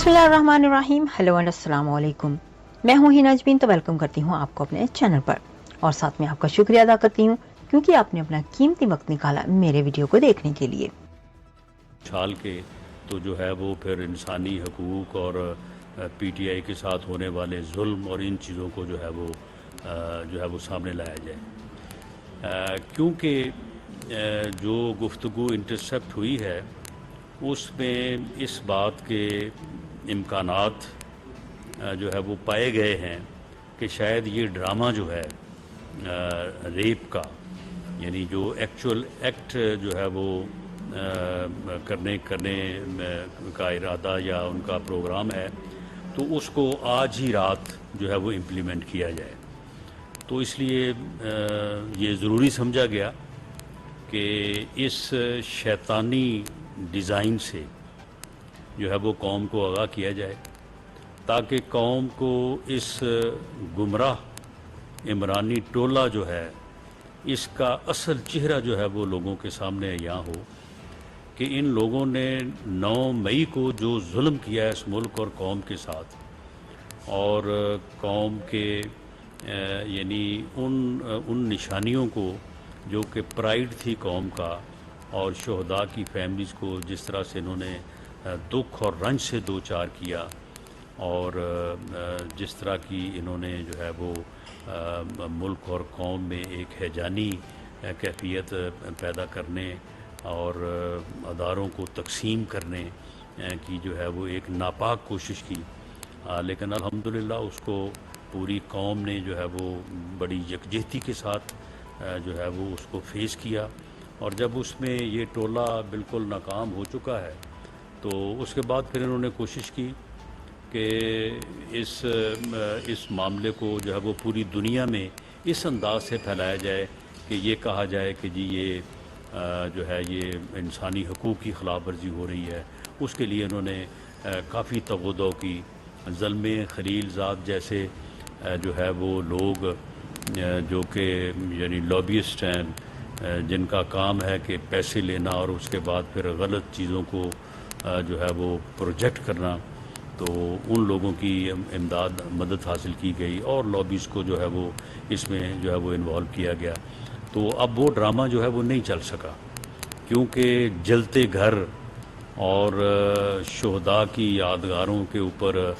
बिस्मिल्लाहिर्रहमानिर्रहीम। Hello and अस्सलाम वालेकुम। मैं हूं हिना जबीन, तो वेलकम करती हूं आपको अपने चैनल पर और साथ में आपका शुक्रिया अदा करती हूं क्योंकि आपने अपना कीमती वक्त निकाला मेरे वीडियो को देखने के लिए। छाल के तो जो है वो फिर इंसानी हकूक़ और पीटीआई के साथ होने वाले जुल्म और इन चीज़ों को जो है वो सामने लाया जाए, क्योंकि जो गुफ्तगू इंटरसेप्ट हुई है उसमें इस बात के इम्कानात जो है वो पाए गए हैं कि शायद ये ड्रामा जो है रेप का, यानी जो एक्चुअल एक्ट जो है वो करने का इरादा या उनका प्रोग्राम है, तो उसको आज ही रात जो है वो इम्प्लीमेंट किया जाए। तो इसलिए ये ज़रूरी समझा गया कि इस शैतानी डिज़ाइन से जो है वो कौम को आगाह किया जाए ताकि कौम को इस गुमराह इमरानी टोला जो है इसका असल चेहरा जो है वो लोगों के सामने यहाँ हो कि इन लोगों ने 9 मई को जो जुल्म किया है इस मुल्क और कौम के साथ, और कौम के यानी उन निशानियों को जो कि प्राइड थी कौम का और शहदा की फैमिलीज़ को जिस तरह से इन्होंने दुख और रंज से दो चार किया, और जिस तरह की इन्होंने जो है वो मुल्क और कौम में एक हैजानी कैफियत पैदा करने और अदारों को तकसीम करने की जो है वो एक नापाक कोशिश की, लेकिन अल्हम्दुलिल्लाह उसको पूरी कौम ने जो है वो बड़ी यकजहती के साथ जो है वो उसको फेस किया। और जब उसमें ये टोला बिल्कुल नाकाम हो चुका है तो उसके बाद फिर इन्होंने कोशिश की कि इस मामले को जो है वो पूरी दुनिया में इस अंदाज से फैलाया जाए कि ये कहा जाए कि जी ये जो है ये इंसानी हकूक़ की ख़िलाफ़ वर्जी हो रही है। उसके लिए इन्होंने काफ़ी तगोदो की। ज़ल्मे खलील ज़ाद जैसे जो है वो लोग जो कि यानी लॉबिस्ट हैं, जिनका काम है कि पैसे लेना और उसके बाद फिर गलत चीज़ों को जो है वो प्रोजेक्ट करना, तो उन लोगों की इमदाद मदद हासिल की गई और लॉबीज़ को जो है वो इसमें जो है वो इन्वॉल्व किया गया। तो अब वो ड्रामा जो है वो नहीं चल सका क्योंकि जलते घर और शहदा की यादगारों के ऊपर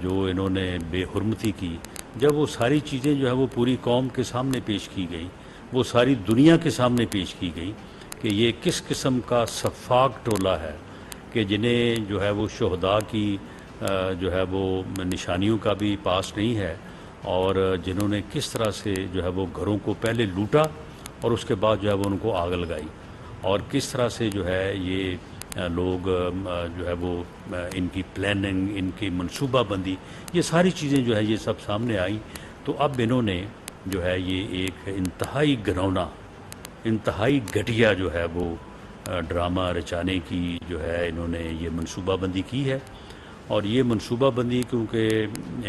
जो इन्होंने बेहुरमती की, जब वो सारी चीज़ें जो है वो पूरी कौम के सामने पेश की गई, वो सारी दुनिया के सामने पेश की गई कि ये किस किस्म का सफाक टोला है कि जिन्हें जो है वो शहदा की जो है वो निशानियों का भी पास नहीं है, और जिन्होंने किस तरह से जो है वो घरों को पहले लूटा और उसके बाद जो है वो उनको आग लगाई, और किस तरह से जो है ये लोग जो है वो इनकी प्लानिंग, इनकी मनसूबाबंदी, ये सारी चीज़ें जो है ये सब सामने आई। तो अब इन्होंने जो है ये एक इंतहाई घिनौना, इंतहाई घटिया जो है वो ड्रामा रचाने की जो है इन्होंने ये मनसूबाबंदी की है। और ये मनसूबाबंदी क्योंकि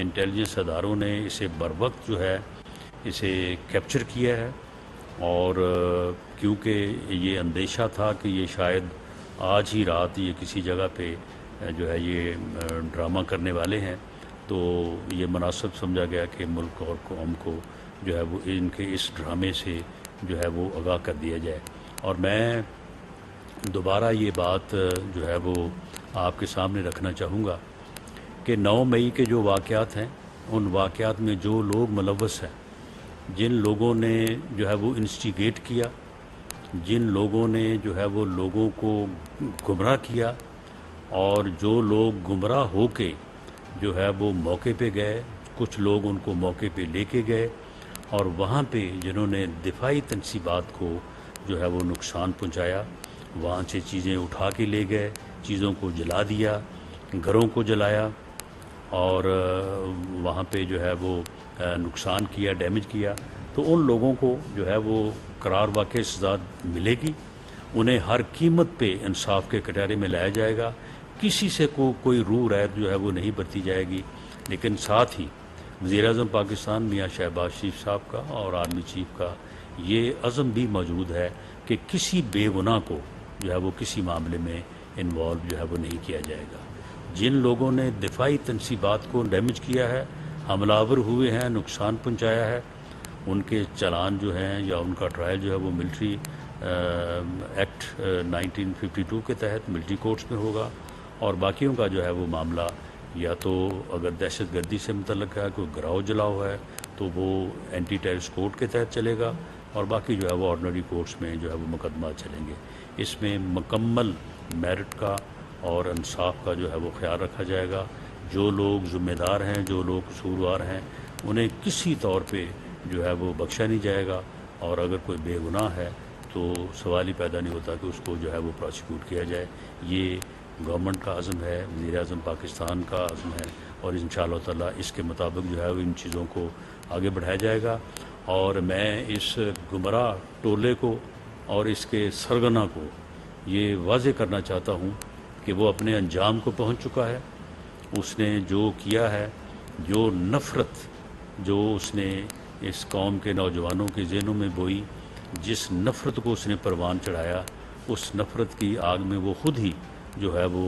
इंटेलिजेंस अदारों ने इसे बर वक्त जो है इसे कैप्चर किया है, और क्योंकि ये अंदेशा था कि ये शायद आज ही रात ये किसी जगह पे जो है ये ड्रामा करने वाले हैं, तो ये मुनासिब समझा गया कि मुल्क और कौम को जो है वो इनके इस ड्रामे से जो है वो आगाह कर दिया जाए। और मैं दोबारा ये बात जो है वो आपके सामने रखना चाहूँगा कि 9 मई के जो वाक़यात हैं, उन वाक़यात में जो लोग मुलव्वस हैं, जिन लोगों ने जो है वो इंस्टिगेट किया, जिन लोगों ने जो है वो लोगों को गुमराह किया, और जो लोग गुमराह होके जो है वो मौके पे गए, कुछ लोग उनको मौके पे लेके गए, और वहाँ पे जिन्होंने दिफाई तनसीबात को जो है वो नुकसान पहुँचाया, वहाँ से चीज़ें उठा के ले गए, चीज़ों को जला दिया, घरों को जलाया, और वहाँ पे जो है वो नुकसान किया, डैमेज किया, तो उन लोगों को जो है वो करार वाक़ई सज़ा मिलेगी। उन्हें हर कीमत पे इंसाफ के कटहरे में लाया जाएगा, किसी से कोई रूह रैत जो है वो नहीं बरती जाएगी। लेकिन साथ ही वज़ीर-ए-आज़म पाकिस्तान मियाँ शहबाज शरीफ साहब का और आर्मी चीफ का ये अज़म भी मौजूद है कि किसी बेगुनाह को जो है वो किसी मामले में इन्वॉल्व जो है वो नहीं किया जाएगा। जिन लोगों ने दिफाई तनसीबात को डैमेज किया है, हमलावर हुए हैं, नुकसान पहुंचाया है, उनके चालान जो हैं या उनका ट्रायल जो है वो मिलिट्री एक्ट 1952 के तहत मिलिट्री कोर्ट्स में होगा, और बाकियों का जो है वो मामला या तो अगर दहशत गर्दी से मुतल्लक है, कोई गिराव जलाव है, तो वो एंटी टेररिस्ट कोर्ट के तहत चलेगा, और बाकी जो है वो ऑर्डिनरी कोर्ट्स में जो है वो मुकदमा चलेंगे। इसमें मुकम्मल मेरिट का और इंसाफ का जो है वो ख्याल रखा जाएगा। जो लोग ज़िम्मेदार हैं, जो लोग कसूरवार हैं, उन्हें किसी तौर पे जो है वो बख्शा नहीं जाएगा, और अगर कोई बेगुनाह है तो सवाल ही पैदा नहीं होता कि उसको जो है वो प्रोसिक्यूट किया जाए। ये गवर्नमेंट का अज़्म है, वज़ीर-ए-आज़म पाकिस्तान का अज़्म है, और इंशाअल्लाह ताला इसके मुताबिक जो है वो इन चीज़ों को आगे बढ़ाया जाएगा। और मैं इस गुमराह टोले को और इसके सरगना को ये वाज़े करना चाहता हूँ कि वो अपने अंजाम को पहुँच चुका है। उसने जो किया है, जो नफ़रत जो उसने इस कौम के नौजवानों के ज़हनों में बोई, जिस नफ़रत को उसने परवान चढ़ाया, उस नफ़रत की आग में वो ख़ुद ही जो है वो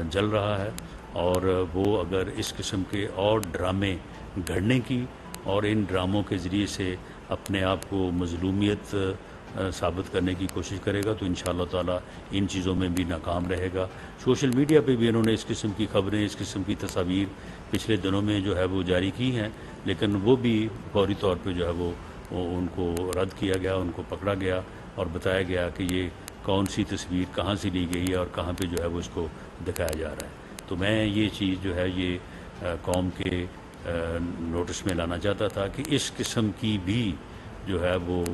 जल रहा है। और वो अगर इस किस्म के और ड्रामे घड़ने की और इन ड्रामों के ज़रिए से अपने आप को मज़लूमियत साबित करने की कोशिश करेगा तो इंशाअल्लाह ताला इन चीज़ों में भी नाकाम रहेगा। सोशल मीडिया पे भी इन्होंने इस किस्म की खबरें, इस किस्म की तस्वीर पिछले दिनों में जो है वो जारी की हैं, लेकिन वो भी फौरी तौर पे जो है वो उनको रद्द किया गया, उनको पकड़ा गया और बताया गया कि ये कौन सी तस्वीर कहाँ से ली गई है और कहाँ पे जो है वो इसको दिखाया जा रहा है। तो मैं ये चीज़ जो है ये कौम के नोटिस में लाना चाहता था कि इस किस्म की भी जो है वो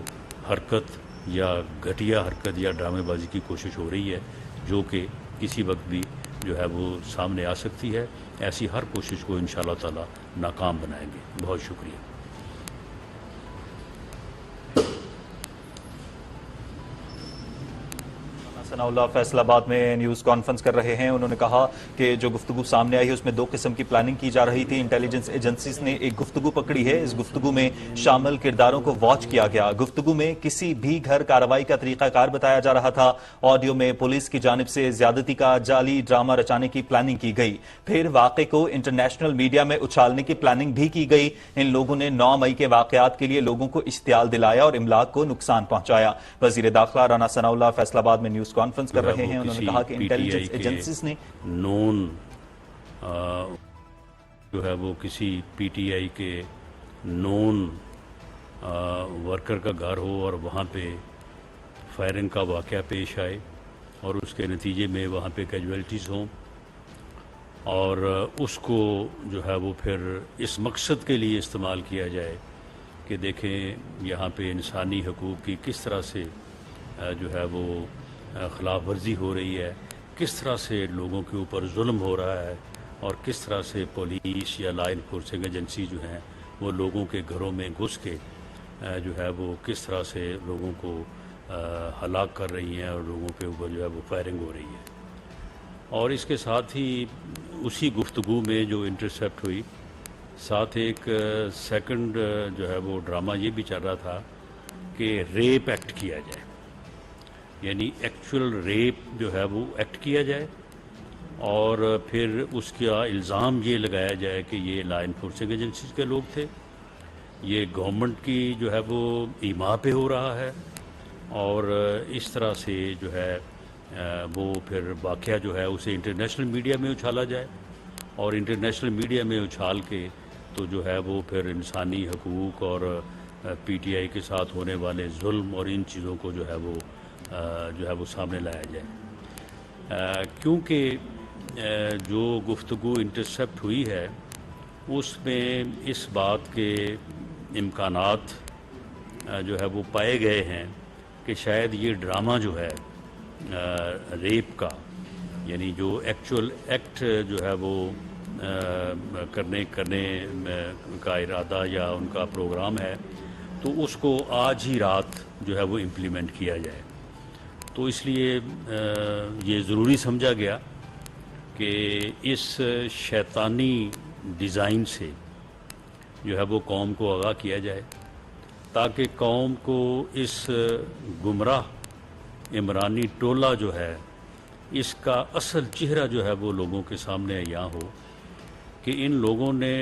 हरकत या घटिया हरकत या ड्रामेबाजी की कोशिश हो रही है, जो कि किसी वक्त भी जो है वो सामने आ सकती है। ऐसी हर कोशिश को इंशाअल्लाह ताला नाकाम बनाएंगे। बहुत शुक्रिया। सनाउल्लाह फैसलाबाद में न्यूज़ कॉन्फ्रेंस कर रहे हैं। उन्होंने कहा कि जो गुफ्तगू सामने आई है उसमें दो किस्म की प्लानिंग की जा रही थी। इंटेलिजेंस एजेंसीज ने एक गुफ्तगू पकड़ी है, इस गुफ्तगू में शामिल किरदारों को वॉच किया गया। गुफ्तगू में किसी भी घर कार्रवाई का तरीकाकार बताया जा रहा था। ऑडियो में पुलिस की जानिब से ज्यादती का जाली ड्रामा रचाने की प्लानिंग की गई। फिर वाक़े को इंटरनेशनल मीडिया में उछालने की प्लानिंग भी की गई। इन लोगों ने 9 मई के वाकयात के लिए लोगों को इश्तियाल दिलाया और इमलाक को नुकसान पहुंचाया। वजीर दाखिला राना सनाउल्लाह फैसलाबाद में न्यूज़ कॉन्फ्रेंस कर रहे हैं। उन्होंने कहा कि इंटेलिजेंस एजेंसीज ने नॉन जो है वो किसी पीटीआई के नॉन वर्कर का घर हो और वहाँ पे फायरिंग का वाक़या पेश आए और उसके नतीजे में वहाँ पे कैजुअल्टीज़ हों, और उसको जो है वो फिर इस मकसद के लिए इस्तेमाल किया जाए कि देखें यहाँ पे इंसानी हकूक़ की किस तरह से जो है वो खिलाफ वर्जी हो रही है, किस तरह से लोगों के ऊपर जुल्म हो रहा है, और किस तरह से पुलिस या लॉ इन्फोर्सिंग एजेंसी जो हैं वो लोगों के घरों में घुस के जो है वो किस तरह से लोगों को हलाक कर रही हैं और लोगों के ऊपर जो है वो फायरिंग हो रही है। और इसके साथ ही उसी गुफ्तगू में जो इंटरसेप्ट हुई, साथ एक सेकंड जो है वो ड्रामा ये भी चल रहा था कि रेप एक्ट किया जाए, यानी एक्चुअल रेप जो है वो एक्ट किया जाए और फिर उसका इल्ज़ाम ये लगाया जाए कि ये लॉ इन्फोर्सिंग एजेंसीज के लोग थे, ये गवर्नमेंट की जो है वो ईमा पे हो रहा है, और इस तरह से जो है वो फिर वाक़या जो है उसे इंटरनेशनल मीडिया में उछाला जाए, और इंटरनेशनल मीडिया में उछाल के तो जो है वो फिर इंसानी हकूक़ और पीटीआई के साथ होने वाले जुल्म और इन चीज़ों को जो है वो सामने लाया जाए। क्योंकि जो गुफ्तगू इंटरसेप्ट हुई है उसमें इस बात के इम्कानात जो है वो पाए गए हैं कि शायद ये ड्रामा जो है रेप का, यानी जो एक्चुअल एक्ट जो है वो करने का इरादा या उनका प्रोग्राम है, तो उसको आज ही रात जो है वो इम्प्लीमेंट किया जाए। तो इसलिए ये ज़रूरी समझा गया कि इस शैतानी डिज़ाइन से जो है वो कौम को आगाह किया जाए, ताकि कौम को इस गुमराह इमरानी टोला जो है اس کا اصل چہرہ جو ہے وہ لوگوں کے سامنے یہاں ہو کہ ان لوگوں نے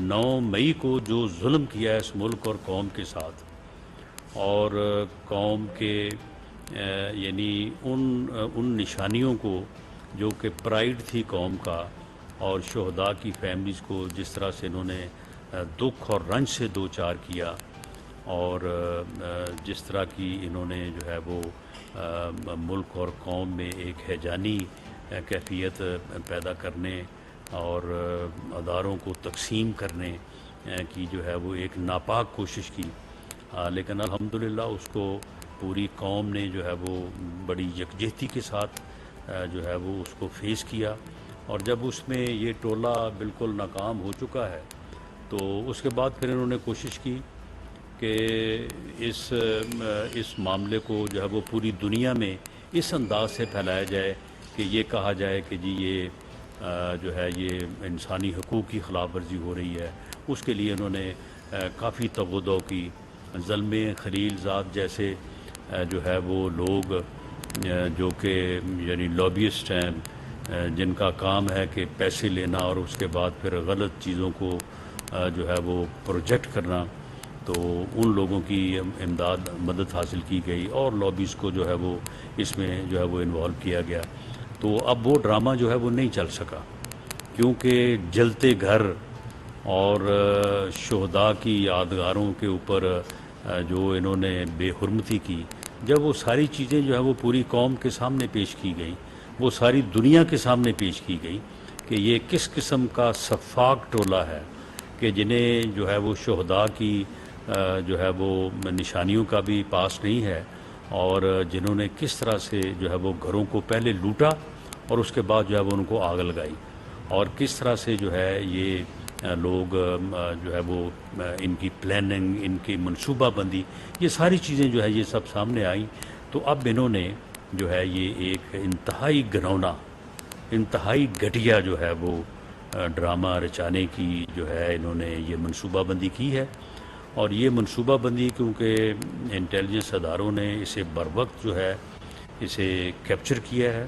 9 مئی کو جو ظلم کیا ہے اس ملک اور قوم کے ساتھ، اور قوم کے یعنی ان نشانیوں کو جو کہ پرائیڈ تھی قوم کا، اور شہداء کی فیملیز کو جس طرح سے انہوں نے دکھ اور رنج سے دوچار کیا، اور جس طرح کی انہوں نے جو ہے وہ ملک اور قوم میں ایک ہیجانی کیفیت پیدا کرنے اور اداروں کو تقسیم کرنے کی جو ہے وہ ایک ناپاک کوشش کی، لیکن الحمدللہ اس کو پوری قوم نے جو ہے وہ بڑی یکجہتی کے ساتھ جو ہے وہ اس کو فیس کیا، اور جب اس میں یہ ٹولہ بالکل ناکام ہو چکا ہے تو اس کے بعد پھر انہوں نے کوشش کی کہ اس معاملے کو جو ہے وہ پوری دنیا میں اس انداز سے پھیلایا جائے کہ یہ کہا جائے کہ جی یہ جو ہے یہ انسانی حقوق کی خلاف ورزی ہو رہی ہے۔ اس کے لیے انہوں نے کافی تغدو کی، زلمے خلیل زاد جیسے جو ہے وہ لوگ جو کہ یعنی لابیسٹ ہیں، جن کا کام ہے کہ پیسے لینا اور اس کے بعد پھر غلط چیزوں کو جو ہے وہ پروجیکٹ کرنا، تو ان لوگوں کی امداد مدد حاصل کی گئی اور لابیز کو جو ہے وہ اس میں جو ہے وہ انوالو کیا گیا۔ تو اب وہ ڈرامہ جو ہے وہ نہیں چل سکا، کیونکہ جلتے گھر اور شہداء کی یادگاروں کے اوپر جو انہوں نے بے حرمتی کی، جب وہ ساری چیزیں جو ہے وہ پوری قوم کے سامنے پیش کی گئیں، وہ ساری دنیا کے سامنے پیش کی گئی کہ یہ کس قسم کا سفاک ٹولہ ہے کہ جنہیں جو ہے وہ شہداء کی جو ہے وہ نشانیوں کا بھی پاس نہیں ہے، اور جنہوں نے کس طرح سے جو ہے وہ گھروں کو پہلے لوٹا اور اس کے بعد جو ہے وہ ان کو آگ لگائی، اور کس طرح سے جو ہے یہ لوگ جو ہے وہ ان کی پلاننگ، ان کی منصوبہ بندی، یہ ساری چیزیں جو ہے یہ سب سامنے آئیں۔ تو اب انہوں نے جو ہے یہ ایک انتہائی گھنونا، انتہائی گھٹیا جو ہے وہ ڈرامہ رچانے کی جو ہے انہوں نے یہ منصوبہ بندی کی ہے، اور یہ منصوبہ بندی کیونکہ انٹیلیجنس اداروں نے اسے بروقت جو ہے اسے کیپچر کیا ہے،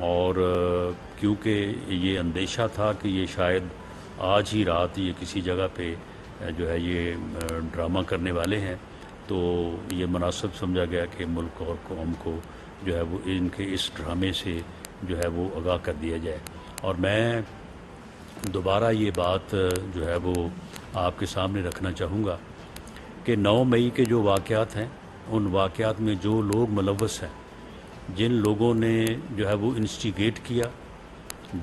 اور کیونکہ یہ اندیشہ تھا کہ یہ شاید آج ہی رات یہ کسی جگہ پہ جو ہے یہ ڈرامہ کرنے والے ہیں، تو یہ مناسب سمجھا گیا کہ ملک اور قوم کو جو ہے وہ ان کے اس ڈرامے سے جو ہے وہ آگاہ کر دیا جائے۔ اور میں دوبارہ یہ بات جو ہے وہ آپ کے سامنے رکھنا چاہوں گا کہ 9 مئی کے جو واقعات ہیں، ان واقعات میں جو لوگ ملوث ہیں، جن لوگوں نے جو ہے وہ انسٹیگیٹ کیا،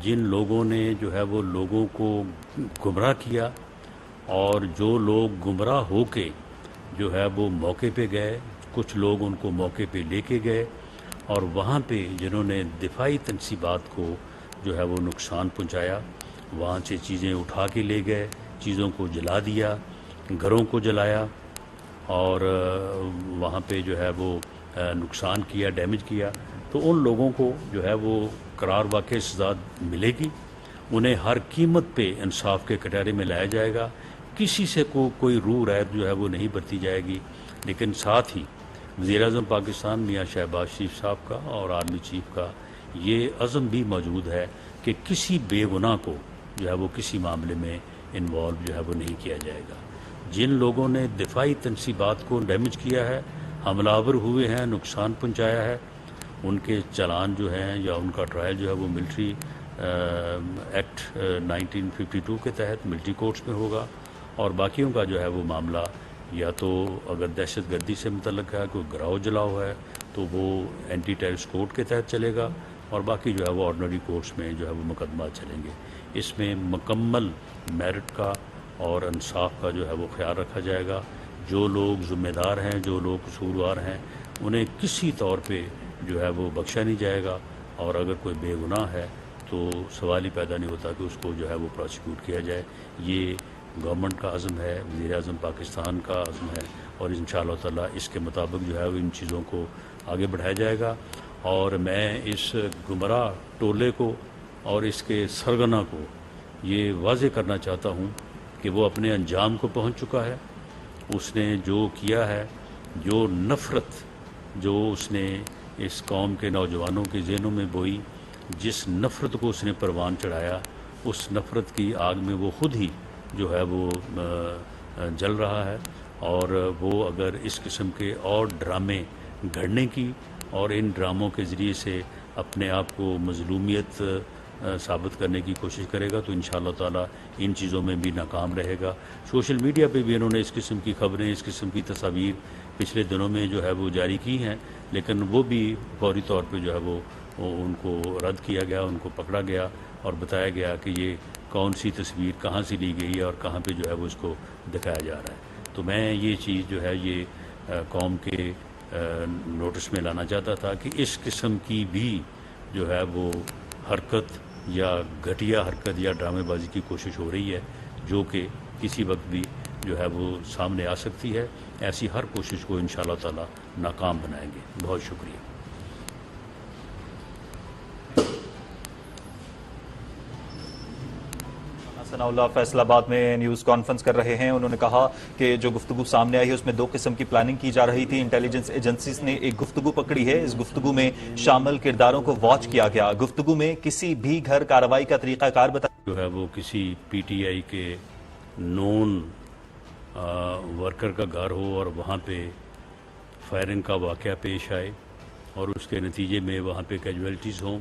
جن لوگوں نے جو ہے وہ لوگوں کو گمراہ کیا، اور جو لوگ گمراہ ہو کے جو ہے وہ موقع پہ گئے، کچھ لوگ ان کو موقع پہ لے کے گئے، اور وہاں پہ جنہوں نے دفاعی تنصیبات کو جو ہے وہ نقصان پہنچایا، وہاں سے چیزیں اٹھا کے لے گئے، چیزوں کو جلا دیا، گھروں کو جلایا، اور وہاں پہ جو ہے وہ نقصان کیا، ڈیمیج کیا، تو ان لوگوں کو جو ہے وہ قرار واقع سزا ملے گی، انہیں ہر قیمت پہ انصاف کے کٹہرے میں لایا جائے گا، کسی سے کوئی روح ریت جو ہے وہ نہیں برتی جائے گی۔ لیکن ساتھ ہی وزیر اعظم پاکستان میاں شہباز شریف صاحب کا اور آرمی چیف کا یہ عزم بھی موجود ہے کہ کسی بے گناہ کو جو ہے وہ کسی معاملے میں انوالو جو ہے وہ نہیں کیا جائے گا۔ جن لوگوں نے دفاعی تنصیبات کو ڈیمیج کیا ہے، حملہ آور ہوئے ہیں، نقصان پہنچایا ہے، ان کے چلان جو ہیں یا ان کا ٹرائل جو ہے وہ ملٹری ایکٹ 1952 کے تحت ملٹری کورٹس میں ہوگا، اور باقیوں کا جو ہے وہ معاملہ یا تو اگر دہشت گردی سے متعلق ہے، کوئی گراؤ جلاؤ ہے، تو وہ اینٹی ٹیررسٹ کوڈ کے تحت چلے گا، اور باقی جو ہے وہ آرڈنری کورٹس میں جو ہے وہ مقدمات چلیں گے۔ اس میں مکمل میرٹ کا اور انصاف کا جو ہے وہ خیال رکھا جائے گا۔ جو لوگ ذمہ دار ہیں، جو لوگ قصوروار ہیں، انہیں کسی طور پہ جو ہے وہ بخشا نہیں جائے گا، اور اگر کوئی بے گناہ ہے تو سوال ہی پیدا نہیں ہوتا کہ اس کو جو ہے وہ پروسیکیوٹ کیا جائے۔ یہ گورنمنٹ کا عزم ہے، وزیر اعظم پاکستان کا عزم ہے، اور انشاءاللہ تعالیٰ اس کے مطابق جو ہے وہ ان چیزوں کو آگے بڑھایا جائے گا۔ اور میں اس گمراہ ٹولے کو اور اس کے سرغنہ کو یہ واضح کرنا چاہتا ہوں کہ وہ اپنے انجام کو پہنچ چکا ہے۔ اس نے جو کیا ہے، جو نفرت جو اس نے اس قوم کے نوجوانوں کے ذہنوں میں بوئی، जिस नफ़रत को उसने परवान चढ़ाया, उस नफ़रत की आग में वो खुद ही जो है वो जल रहा है। और वो अगर इस किस्म के और ड्रामे घड़ने की और इन ड्रामों के ज़रिए से अपने आप को मज़लूमियत साबित करने की कोशिश करेगा तो इंशाअल्लाह ताला इन चीज़ों में भी नाकाम रहेगा। सोशल मीडिया पे भी इन्होंने इस किस्म की खबरें, इस किस्म की तस्वीर पिछले दिनों में जो है वो जारी की हैं, लेकिन वो भी फौरी तौर पे जो है वो उनको रद्द किया गया, उनको पकड़ा गया और बताया गया कि ये कौन सी तस्वीर कहाँ से ली गई है और कहाँ पे जो है वो इसको दिखाया जा रहा है। तो मैं ये चीज़ जो है ये कौम के नोटिस में लाना चाहता था कि इस किस्म की भी जो है वो हरकत या घटिया हरकत या ड्रामेबाजी की कोशिश हो रही है, जो कि किसी वक्त भी जो है वो सामने आ सकती है। ऐसी हर कोशिश को इंशाअल्लाह ताला नाकाम बनाएंगे। बहुत शुक्रिया। सनाउल्लाह फैसलाबाद में न्यूज़ कॉन्फ्रेंस कर रहे हैं। उन्होंने कहा कि जो गुफ्तगू सामने आई है उसमें 2 किस्म की प्लानिंग की जा रही थी। इंटेलिजेंस एजेंसीज ने एक गुफ्तगू पकड़ी है। इस गुफ्तगू में शामिल किरदारों को वॉच किया गया। गुफ्तगू में किसी भी घर कार्रवाई का तरीकाकार बताया जो है वो किसी पीटीआई के नॉन वर्कर का घर हो और वहाँ पे फायरिंग का वाक़या पेश आए और उसके नतीजे में वहाँ पे कैजुअल्टीज़ हों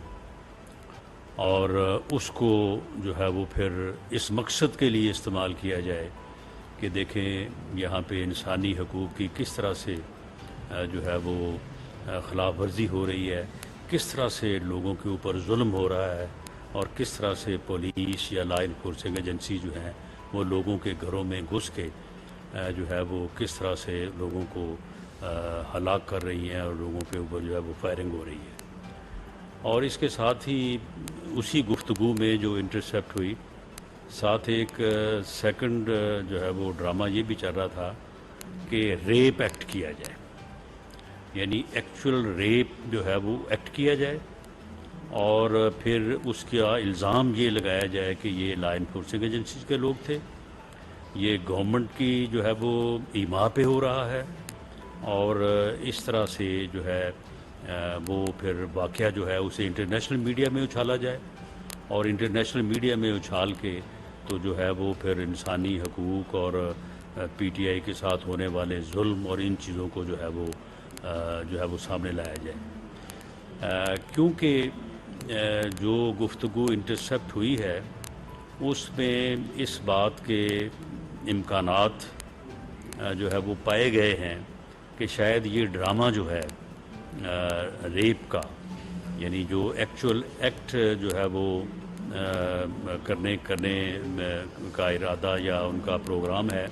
और उसको जो है वो फिर इस मकसद के लिए इस्तेमाल किया जाए कि देखें यहाँ पे इंसानी हकूक़ की किस तरह से जो है वो ख़िलाफ़ वर्जी हो रही है, किस तरह से लोगों के ऊपर जुल्म हो रहा है और किस तरह से पुलिस या लॉ इन्फोर्सिंग एजेंसी जो हैं वो लोगों के घरों में घुस के जो है वो किस तरह से लोगों को हलाक कर रही हैं और लोगों के ऊपर जो है वो फायरिंग हो रही है। और इसके साथ ही उसी गुफ्तगू में जो इंटरसेप्ट हुई, साथ एक सेकंड जो है वो ड्रामा ये भी चल रहा था कि रेप एक्ट किया जाए, यानी एक्चुअल रेप जो है वो एक्ट किया जाए और फिर उसका इल्ज़ाम ये लगाया जाए कि ये लॉ इन्फोर्सिंग एजेंसीज के लोग थे, ये गवर्नमेंट की जो है वो ईमा पे हो रहा है और इस तरह से जो है वो फिर वाक़या जो है उसे इंटरनेशनल मीडिया में उछाला जाए और इंटरनेशनल मीडिया में उछाल के तो जो है वो फिर इंसानी हकूक़ और पीटीआई के साथ होने वाले जुल्म और इन चीज़ों को जो है वो सामने लाया जाए। क्योंकि जो गुफ्तगू इंटरसेप्ट हुई है उसमें इस बात के इम्कानात जो है वो पाए गए हैं कि शायद ये ड्रामा जो है रेप का, यानी जो एक्चुअल एक्ट जो है वो करने का इरादा या उनका प्रोग्राम है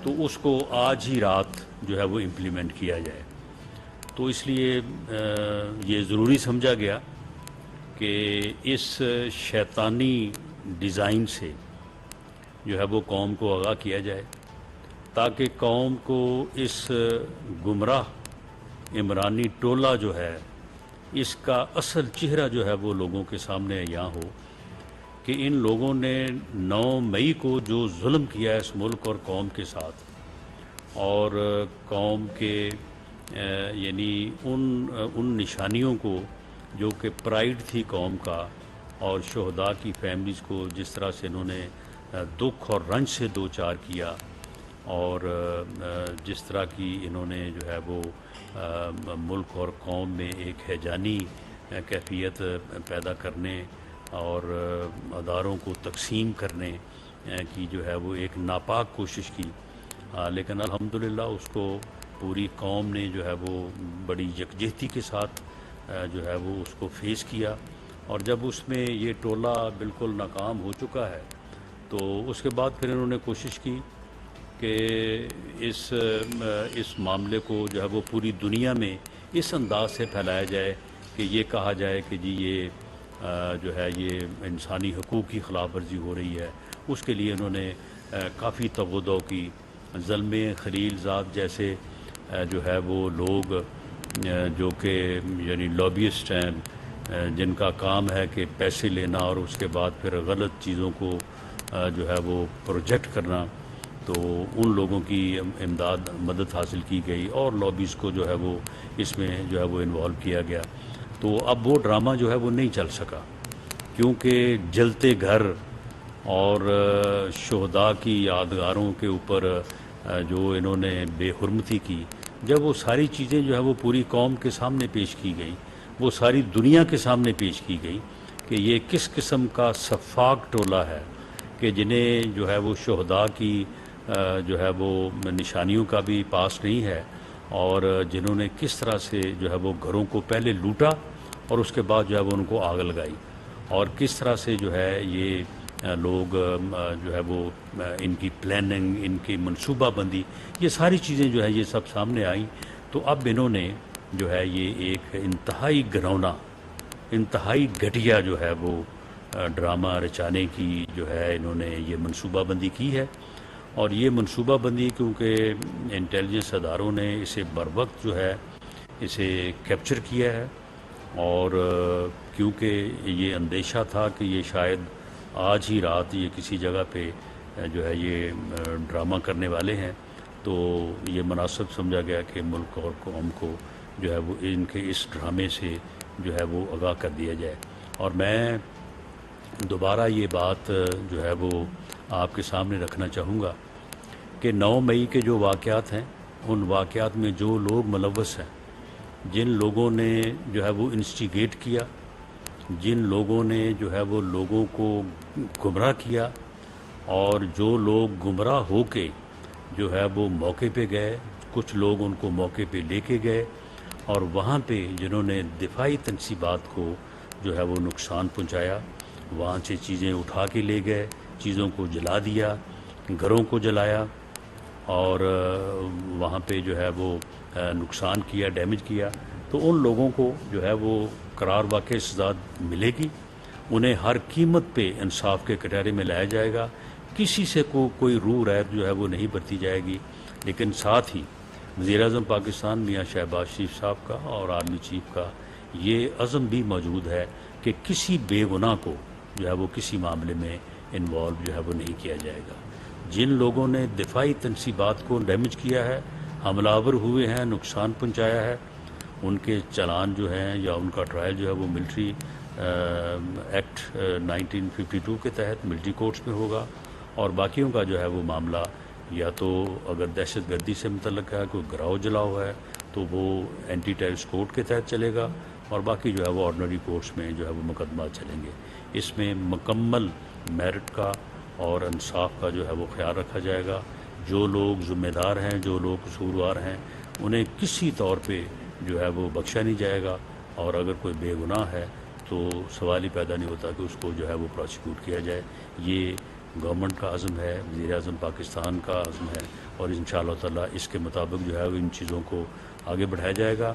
तो उसको आज ही रात जो है वो इम्प्लीमेंट किया जाए। तो इसलिए ये ज़रूरी समझा गया कि इस शैतानी डिज़ाइन से जो है वो कौम को आगाह किया जाए ताकि कौम को इस गुमराह इमरानी टोला जो है इसका असल चेहरा जो है वो लोगों के सामने यहाँ हो कि इन लोगों ने 9 मई को जो जुल्म किया है इस मुल्क और कौम के साथ और कौम के यानी उन निशानियों को जो कि प्राइड थी कौम का और शहदा की फैमिलीज़ को जिस तरह से इन्होंने दुख और रंज से दो चार किया और जिस तरह की इन्होंने जो है वो मुल्क और कौम में एक हैजानी कैफियत पैदा करने और अदारों को तकसीम करने की जो है वो एक नापाक कोशिश की, लेकिन अल्हम्दुलिल्लाह उसको पूरी कौम ने जो है वो बड़ी यकजहती के साथ जो है वो उसको फेस किया और जब उसमें ये टोला बिल्कुल नाकाम हो चुका है तो उसके बाद फिर इन्होंने कोशिश की कि इस मामले को जो है वो पूरी दुनिया में इस अंदाज से फैलाया जाए कि ये कहा जाए कि जी ये जो है ये इंसानी हकूक़ की ख़िलाफ़ वर्जी हो रही है। उसके लिए इन्होंने काफ़ी तवद्दो की। ज़ल्मे खलीलज़ाद जैसे जो है वो लोग जो कि यानी लॉबिस्ट हैं जिनका काम है कि पैसे लेना और उसके बाद फिर गलत चीज़ों को जो है वो प्रोजेक्ट करना, तो उन लोगों की इमदाद मदद हासिल की गई और लॉबीज़ को जो है वो इसमें जो है वो इन्वॉल्व किया गया। तो अब वो ड्रामा जो है वो नहीं चल सका। क्योंकि जलते घर और शहदा की यादगारों के ऊपर जो इन्होंने बेहुरमती की, जब वो सारी चीज़ें जो है वो पूरी कौम के सामने पेश की गई, वो सारी दुनिया के सामने पेश की गई कि ये किस किस्म का सफाक टोला है कि जिन्हें जो है वो शहदा की जो है वो निशानियों का भी पास नहीं है, और जिन्होंने किस तरह से जो है वो घरों को पहले लूटा और उसके बाद जो है वो उनको आग लगाई, और किस तरह से जो है ये लोग जो है वो इनकी प्लानिंग, इनकी मनसूबाबंदी, ये सारी चीज़ें जो है ये सब सामने आई। तो अब इन्होंने जो है ये एक इंतहाई घिनौना, इंतहाई घटिया जो है वो ड्रामा रचाने की जो है इन्होंने ये मनसूबाबंदी की है। और ये मनसूबाबंदी क्योंकि इंटेलिजेंस अदारों ने इसे बर वक्त जो है इसे कैप्चर किया है, और क्योंकि ये अंदेशा था कि ये शायद आज ही रात ये किसी जगह पे जो है ये ड्रामा करने वाले हैं, तो ये मुनासिब समझा गया कि मुल्क और कौम को जो है वो इनके इस ड्रामे से जो है वो आगाह कर दिया जाए। और मैं दोबारा ये बात जो है वो आपके सामने रखना चाहूँगा कि 9 मई के जो वाक़यात हैं, उन वाक़यात में जो लोग मुलव्वस हैं, जिन लोगों ने जो है वो इंस्टिगेट किया, जिन लोगों ने जो है वो लोगों को गुमराह किया, और जो लोग गुमराह होके जो है वो मौके पे गए, कुछ लोग उनको मौके पे लेके गए, और वहाँ पे जिन्होंने दिफाई तनसीबात को जो है वो नुकसान पहुँचाया, वहाँ से चीज़ें उठा के ले गए, चीज़ों को जला दिया, घरों को जलाया, और वहाँ पे जो है वो नुकसान किया, डैमेज किया, तो उन लोगों को जो है वो करार वाक़ई सज़ा मिलेगी। उन्हें हर कीमत पे इंसाफ के कटहरे में लाया जाएगा, किसी से कोई रूह रैब जो है वो नहीं बरती जाएगी। लेकिन साथ ही वज़ीर-ए-आज़म पाकिस्तान मियाँ शहबाज शरीफ साहब का और आर्मी चीफ का ये अज़म भी मौजूद है कि किसी बेगुनाह को जो है वो किसी मामले में इन्वॉल्व जो है वो नहीं किया जाएगा। जिन लोगों ने दिफाई तनसीबात को डैमेज किया है, हमलावर हुए हैं, नुकसान पहुंचाया है, उनके चालान जो हैं या उनका ट्रायल जो है वो मिलिट्री एक्ट 1952 के तहत मिलिट्री कोर्ट्स में होगा, और बाकियों का जो है वो मामला या तो अगर दहशत गर्दी से मुतल्लक है, कोई गिराव जलाव है, तो वो एंटी टेररिस्ट कोर्ट के तहत चलेगा, और बाकी जो है वो ऑर्डिनरी कोर्ट्स में जो है वो मुकदमा चलेंगे। इसमें मुकम्मल मेरिट का और इंसाफ का जो है वो ख्याल रखा जाएगा। जो लोग ज़िम्मेदार हैं, जो लोग कसूरवार हैं, उन्हें किसी तौर पे जो है वो बख्शा नहीं जाएगा, और अगर कोई बेगुनाह है तो सवाल ही पैदा नहीं होता कि उसको जो है वो प्रोसिक्यूट किया जाए। ये गवर्नमेंट का अज़्म है, वज़ीर-ए-आज़म पाकिस्तान का अज़्म है, और इंशाअल्लाह ताला इसके मुताबिक जो है वो इन चीज़ों को आगे बढ़ाया जाएगा।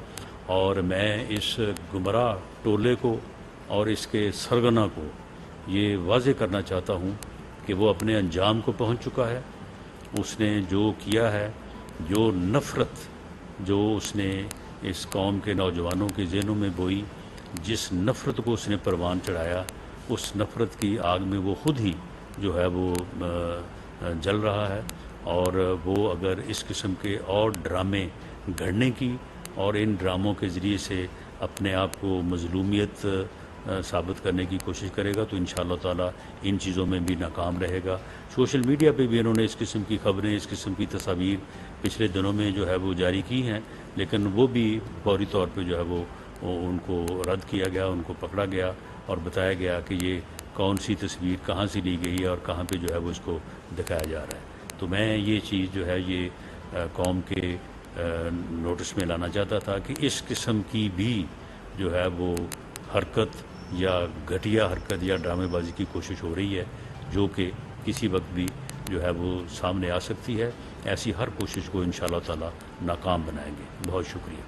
और मैं इस गुमराह टोले को और इसके सरगना को ये वाज़े करना चाहता हूँ कि वो अपने अंजाम को पहुँच चुका है। उसने जो किया है, जो नफ़रत जो उसने इस कौम के नौजवानों के ज़हनों में बोई, जिस नफ़रत को उसने परवान चढ़ाया, उस नफ़रत की आग में वो ख़ुद ही जो है वो जल रहा है। और वो अगर इस किस्म के और ड्रामे गढ़ने की और इन ड्रामों के ज़रिए से अपने आप को मज़लूमियत साबित करने की कोशिश करेगा, तो इंशाअल्लाह ताला इन चीज़ों में भी नाकाम रहेगा। सोशल मीडिया पे भी इन्होंने इस किस्म की खबरें, इस किस्म की तस्वीर पिछले दिनों में जो है वो जारी की हैं, लेकिन वो भी फौरी तौर पे जो है वो उनको रद्द किया गया, उनको पकड़ा गया और बताया गया कि ये कौन सी तस्वीर कहाँ से ली गई है और कहाँ पे जो है वो इसको दिखाया जा रहा है। तो मैं ये चीज़ जो है ये कौम के नोटिस में लाना चाहता था कि इस किस्म की भी जो है वो हरकत या घटिया हरकत या ड्रामेबाजी की कोशिश हो रही है, जो कि किसी वक्त भी जो है वो सामने आ सकती है। ऐसी हर कोशिश को इंशाअल्लाह ताला नाकाम बनाएंगे। बहुत शुक्रिया।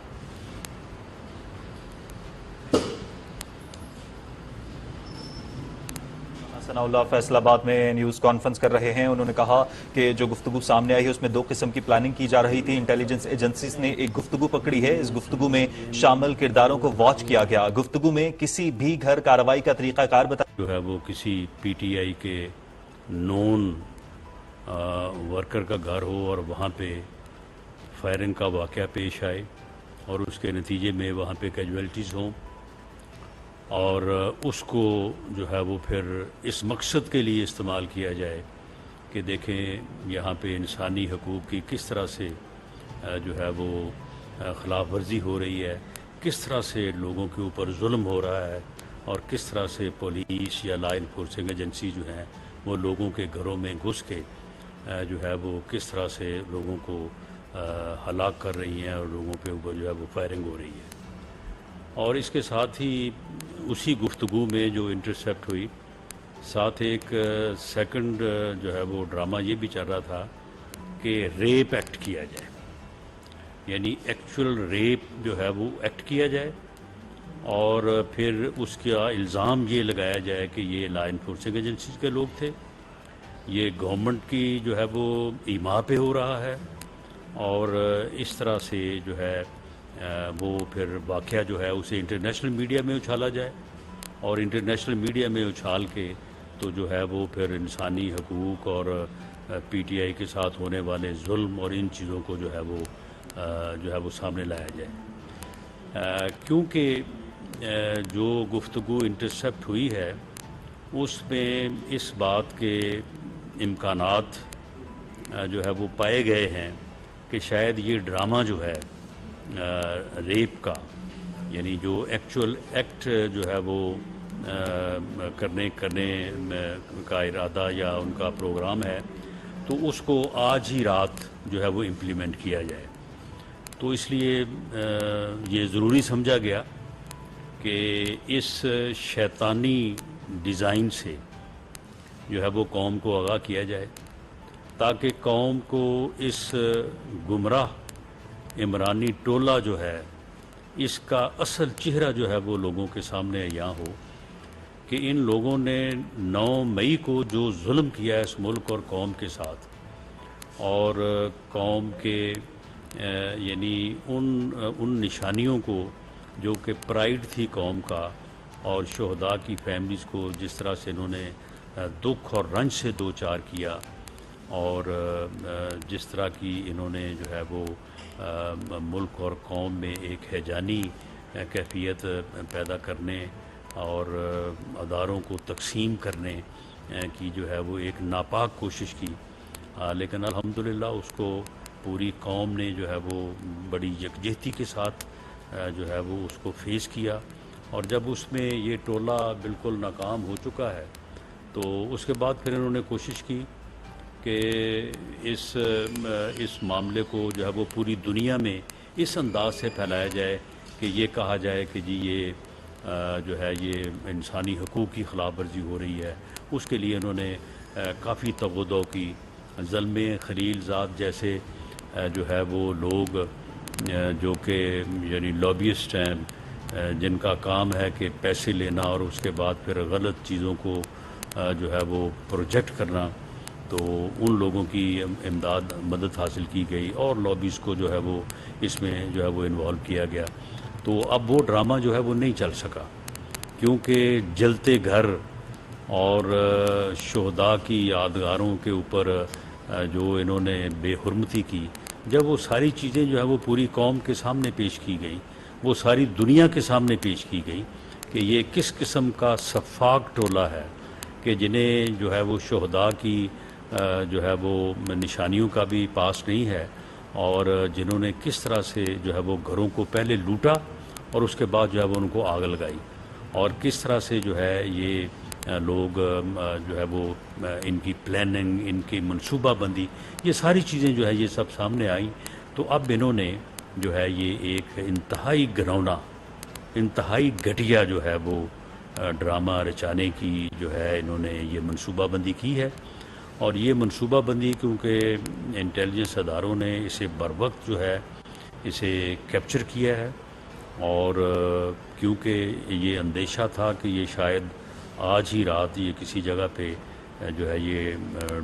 सनाउल्लाह फैसलाबाद में न्यूज़ कॉन्फ्रेंस कर रहे हैं। उन्होंने कहा कि जो गुफ्तगू सामने आई है उसमें 2 किस्म की प्लानिंग की जा रही थी। इंटेलिजेंस एजेंसीज ने एक गुफ्तगू पकड़ी है, इस गुफ्तगू में शामिल किरदारों को वॉच किया गया। गुफ्तगू में किसी भी घर कार्रवाई का तरीकाकार बताया जो है वो किसी PTI के नॉन वर्कर का घर हो और वहाँ पे फायरिंग का वाक़या पेश आए और उसके नतीजे में वहाँ पे कैजुअल्टीज़ हों, اور اس کو جو ہے وہ پھر اس مقصد کے لیے استعمال کیا جائے کہ دیکھیں یہاں پہ انسانی حقوق کی کس طرح سے جو ہے وہ خلاف ورزی ہو رہی ہے، کس طرح سے لوگوں کے اوپر ظلم ہو رہا ہے، اور کس طرح سے پولیس یا لا انفورسنگ ایجنسی جو ہیں وہ لوگوں کے گھروں میں گھس کے جو ہے وہ کس طرح سے لوگوں کو ہلاک کر رہی ہیں اور لوگوں پہ اوپر جو ہے وہ فائرنگ ہو رہی ہے۔ اور اس کے ساتھ ہی اسی گفتگو میں جو انٹرسیپٹ ہوئی، ساتھ ایک سیکنڈ جو ہے وہ ڈرامہ یہ بھی چل رہا تھا کہ ریپ ایکٹ کیا جائے، یعنی ایکچوئل ریپ جو ہے وہ ایکٹ کیا جائے، اور پھر اس کا الزام یہ لگایا جائے کہ یہ لا انفورسنگ ایجنسیز کے لوگ تھے، یہ گورنمنٹ کی جو ہے وہ ایما پہ ہو رہا ہے، اور اس طرح سے جو ہے وہ پھر واقعہ جو ہے اسے انٹرنیشنل میڈیا میں اچھالا جائے، اور انٹرنیشنل میڈیا میں اچھال کے تو جو ہے وہ پھر انسانی حقوق اور پی ٹی آئی کے ساتھ ہونے والے ظلم اور ان چیزوں کو جو ہے وہ سامنے لایا جائے، کیونکہ جو گفتگو انٹرسیپٹ ہوئی ہے اس میں اس بات کے امکانات جو ہے وہ پائے گئے ہیں کہ شاید یہ ڈرامہ جو ہے ریپ کا، یعنی جو ایکچوئل ایکٹ جو ہے وہ کرنے کا ارادہ یا ان کا پروگرام ہے، تو اس کو آج ہی رات جو ہے وہ امپلیمنٹ کیا جائے۔ تو اس لیے یہ ضروری سمجھا گیا کہ اس شیطانی ڈیزائن سے جو ہے وہ قوم کو آگاہ کیا جائے، تاکہ قوم کو اس گمراہ عمرانی ٹولہ جو ہے اس کا اصل چہرہ جو ہے وہ لوگوں کے سامنے عیاں ہو کہ ان لوگوں نے 9 مئی کو جو ظلم کیا ہے اس ملک اور قوم کے ساتھ، اور قوم کے یعنی ان نشانیوں کو جو کہ پرائیڈ تھی قوم کا، اور شہداء کی فیملیز کو جس طرح سے انہوں نے دکھ اور رنج سے دوچار کیا، اور جس طرح کی انہوں نے جو ہے وہ ملک اور قوم میں ایک ہیجانی کیفیت پیدا کرنے اور اداروں کو تقسیم کرنے کی جو ہے وہ ایک ناپاک کوشش کی، لیکن الحمدللہ اس کو پوری قوم نے جو ہے وہ بڑی یکجہتی کے ساتھ جو ہے وہ اس کو فیس کیا، اور جب اس میں یہ ٹولہ بالکل ناکام ہو چکا ہے تو اس کے بعد پھر انہوں نے کوشش کی کہ اس معاملے کو جو ہے وہ پوری دنیا میں اس انداز سے پھیلایا جائے کہ یہ کہا جائے کہ جی یہ جو ہے یہ انسانی حقوق کی خلاف ورزی ہو رہی ہے۔ اس کے لیے انہوں نے کافی تغدو کی، ظلم خلیل ذات جیسے جو ہے وہ لوگ جو کہ یعنی لابیسٹ ہیں، جن کا کام ہے کہ پیسے لینا اور اس کے بعد پھر غلط چیزوں کو جو ہے وہ پروجیکٹ کرنا، تو ان لوگوں کی مدد حاصل کی گئی اور لابیز کو جو ہے وہ اس میں جو ہے وہ انوالو کیا گیا۔ تو اب وہ ڈرامہ جو ہے وہ نہیں چل سکا، کیونکہ جلتے گھر اور شہداء کی یادگاروں کے اوپر جو انہوں نے بے حرمتی کی، جب وہ ساری چیزیں جو ہے وہ پوری قوم کے سامنے پیش کی گئی، وہ ساری دنیا کے سامنے پیش کی گئی کہ یہ کس قسم کا سفاک ٹولہ ہے کہ جنہیں جو ہے وہ شہداء کی جو ہے وہ نشانیوں کا بھی پاس نہیں ہے، اور جنہوں نے کس طرح سے جو ہے وہ گھروں کو پہلے لوٹا اور اس کے بعد جو ہے وہ ان کو آگ لگائی، اور کس طرح سے جو ہے یہ لوگ جو ہے وہ ان کی پلاننگ، ان کی منصوبہ بندی، یہ ساری چیزیں جو ہے یہ سب سامنے آئیں۔ تو اب انہوں نے جو ہے یہ ایک انتہائی گھنونا، انتہائی گھٹیا جو ہے وہ ڈرامہ رچانے کی جو ہے انہوں نے یہ منصوبہ بندی کی ہے، اور یہ منصوبہ بندی کیونکہ انٹیلیجنس اداروں نے اسے بروقت جو ہے اسے کیپچر کیا ہے، اور کیونکہ یہ اندیشہ تھا کہ یہ شاید آج ہی رات یہ کسی جگہ پہ جو ہے یہ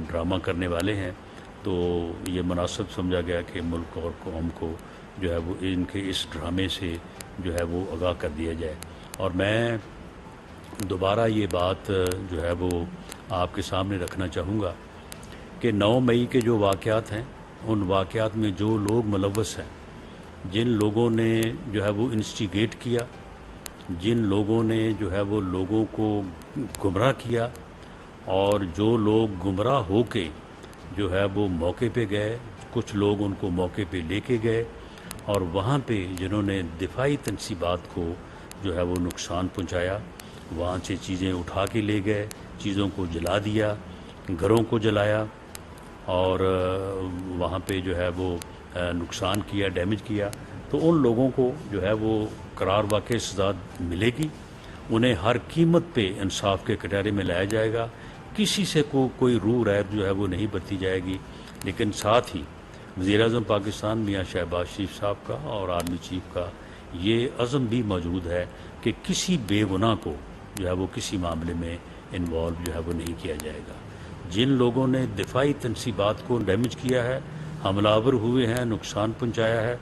ڈرامہ کرنے والے ہیں، تو یہ مناسب سمجھا گیا کہ ملک اور قوم کو جو ہے وہ ان کے اس ڈرامے سے جو ہے وہ آگاہ کر دیا جائے۔ اور میں دوبارہ یہ بات جو ہے وہ آپ کے سامنے رکھنا چاہوں گا کہ 9 مئی کے جو واقعات ہیں، ان واقعات میں جو لوگ ملوث ہیں، جن لوگوں نے جو ہے وہ انسٹیگیٹ کیا जिन लोगों ने जो है वो लोगों को गुमराह किया और जो लोग गुमराह होके जो है वो मौके पे गए, कुछ लोग उनको मौके पे लेके गए और वहाँ पे जिन्होंने दिफाई तनसीबात को जो है वो नुकसान पहुँचाया, वहाँ से चीज़ें उठा के ले गए, चीज़ों को जला दिया, घरों को जलाया और वहाँ पे जो है वो नुकसान किया, डैमेज किया, तो उन लोगों को जो है वो करार वाक़ई सज़ा मिलेगी। उन्हें हर कीमत पे इंसाफ के कटहरे में लाया जाएगा। किसी से कोई रूह रैब जो है वो नहीं बरती जाएगी। लेकिन साथ ही वज़ीर-ए-आज़म पाकिस्तान मियाँ शहबाज शरीफ साहब का और आर्मी चीफ का ये अज़म भी मौजूद है कि किसी बेगुनाह को जो है वो किसी मामले में इन्वॉल्व जो है वो नहीं किया जाएगा। जिन लोगों ने दिफाई तनसीबात को डैमेज किया है, हमलावर हुए हैं, नुकसान पहुंचाया है,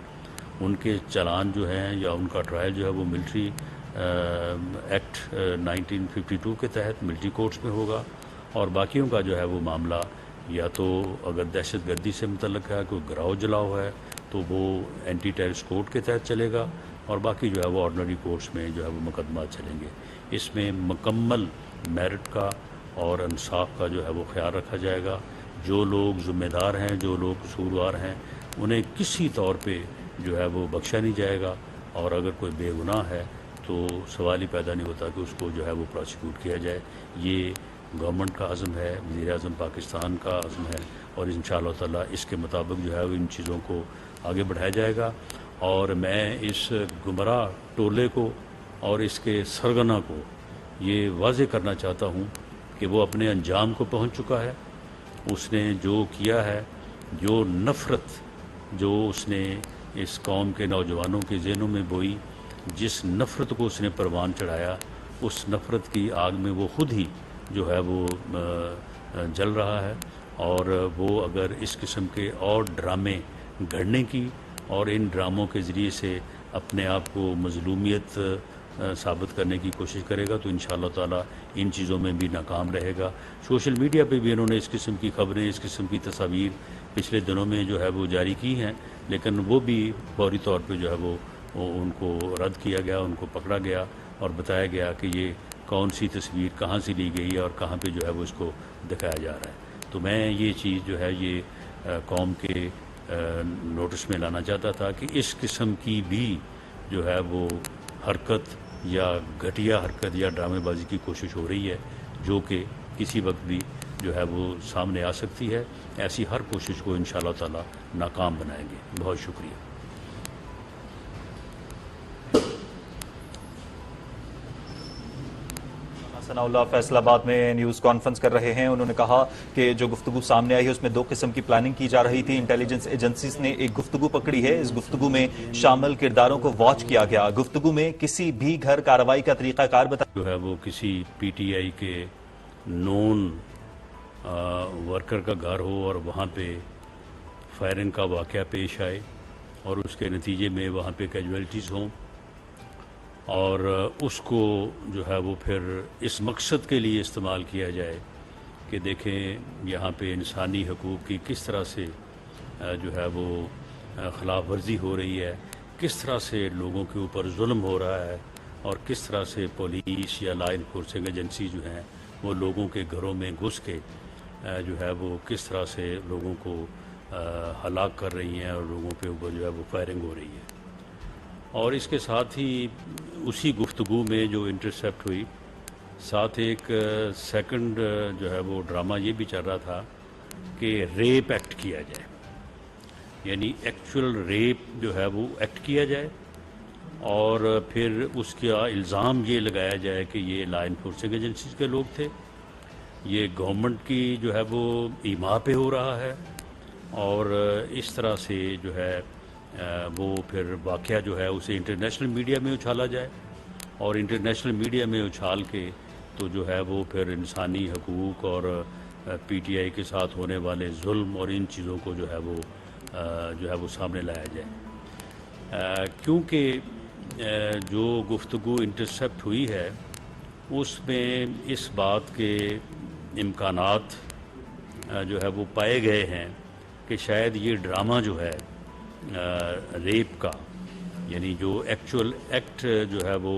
उनके चालान जो हैं या उनका ट्रायल जो है वो मिलिट्री एक्ट 1952 के तहत मिलिट्री कोर्ट्स में होगा और बाकियों का जो है वो मामला या तो अगर दहशतगर्दी से मुतल्लिक है, कोई गिराव जलाव है तो वो एंटी टेररिस्ट कोर्ट के तहत चलेगा और बाकी जो है वो ऑर्डिनरी कोर्ट्स में जो है वो मुकदमा चलेंगे। इसमें मुकम्मल मेरिट का और इंसाफ का जो है वो ख्याल रखा जाएगा। जो लोग ज़िम्मेदार हैं, जो लोग कसूरवार हैं, उन्हें किसी तौर पे जो है वो बख्शा नहीं जाएगा और अगर कोई बेगुनाह है तो सवाल ही पैदा नहीं होता कि उसको जो है वो प्रोसिक्यूट किया जाए। ये गवर्नमेंट का अज़म है, वज़ीर-ए-आज़म पाकिस्तान का अज़म है और इंशाअल्लाह ताला इसके मुताबिक जो है वो इन चीज़ों को आगे बढ़ाया जाएगा। और मैं इस गुमराह टोले को और इसके सरगना को ये वाज़े करना चाहता हूँ कि वो अपने अंजाम को पहुँच चुका है। उसने जो किया है, जो नफ़रत जो उसने इस कौम के नौजवानों के ज़हनों में बोई, जिस नफ़रत को उसने परवान चढ़ाया, उस नफ़रत की आग में वो ख़ुद ही जो है वो जल रहा है। और वो अगर इस किस्म के और ड्रामे गढ़ने की और इन ड्रामों के ज़रिए से अपने आप को मज़लूमियत साबित करने की कोशिश करेगा तो इंशाअल्लाह ताला इन चीज़ों में भी नाकाम रहेगा। सोशल मीडिया पे भी इन्होंने इस किस्म की खबरें, इस किस्म की तस्वीर पिछले दिनों में जो है वो जारी की हैं, लेकिन वो भी फौरी तौर पे जो है वो उनको रद्द किया गया, उनको पकड़ा गया और बताया गया कि ये कौन सी तस्वीर कहाँ से ली गई है और कहाँ पे जो है वो इसको दिखाया जा रहा है। तो मैं ये चीज़ जो है ये कौम के नोटिस में लाना चाहता था कि इस किस्म की भी जो है वो हरकत या घटिया हरकत या ड्रामेबाजी की कोशिश हो रही है जो कि किसी वक्त भी जो है वो सामने आ सकती है। ऐसी हर कोशिश को इंशाअल्लाह ताला नाकाम बनाएंगे। बहुत शुक्रिया। सनाउल्लाह फैसलाबाद में न्यूज़ कॉन्फ्रेंस कर रहे हैं। उन्होंने कहा कि जो गुफ्तगू सामने आई है उसमें दो किस्म की प्लानिंग की जा रही थी। इंटेलिजेंस एजेंसीज ने एक गुफ्तगू पकड़ी है। इस गुफ्तगू में शामिल किरदारों को वॉच किया गया। गुफ्तगू में किसी भी घर कार्रवाई का तरीकाकार बताया जो है वो किसी PTI के नॉन वर्कर का घर हो और वहाँ पे फायरिंग का वाक़या पेश आए और उसके नतीजे में वहाँ पे कैजुअल्टीज़ हों और उसको जो है वो फिर इस मकसद के लिए इस्तेमाल किया जाए कि देखें यहाँ पे इंसानी हकूक़ की किस तरह से जो है वो ख़िलाफ़ वर्जी हो रही है, किस तरह से लोगों के ऊपर जुल्म हो रहा है और किस तरह से पुलिस या लॉ इन्फोर्सिंग एजेंसी जो हैं वो लोगों के घरों में घुस के जो है वो किस तरह से लोगों को हलाक कर रही हैं और लोगों के ऊपर जो है वो फायरिंग हो रही है। और इसके साथ ही उसी गुफ्तगू में जो इंटरसेप्ट हुई, साथ एक सेकंड जो है वो ड्रामा ये भी चल रहा था कि रेप एक्ट किया जाए, यानी एक्चुअल रेप जो है वो एक्ट किया जाए और फिर उसका इल्ज़ाम ये लगाया जाए कि ये लॉ इन्फोर्सिंग एजेंसीज के लोग थे, ये गवर्नमेंट की जो है वो ईमा पे हो रहा है और इस तरह से जो है वो फिर वाक़या जो है उसे इंटरनेशनल मीडिया में उछाला जाए और इंटरनेशनल मीडिया में उछाल के तो जो है वो फिर इंसानी हकूक़ और PTI के साथ होने वाले जुल्म और इन चीज़ों को जो है वो सामने लाया जाए। क्योंकि जो गुफ्तगू इंटरसेप्ट हुई है उसमें इस बात के इम्कानात जो है वो पाए गए हैं कि शायद ये ड्रामा जो है रेप का, यानी जो एक्चुअल एक्ट जो है वो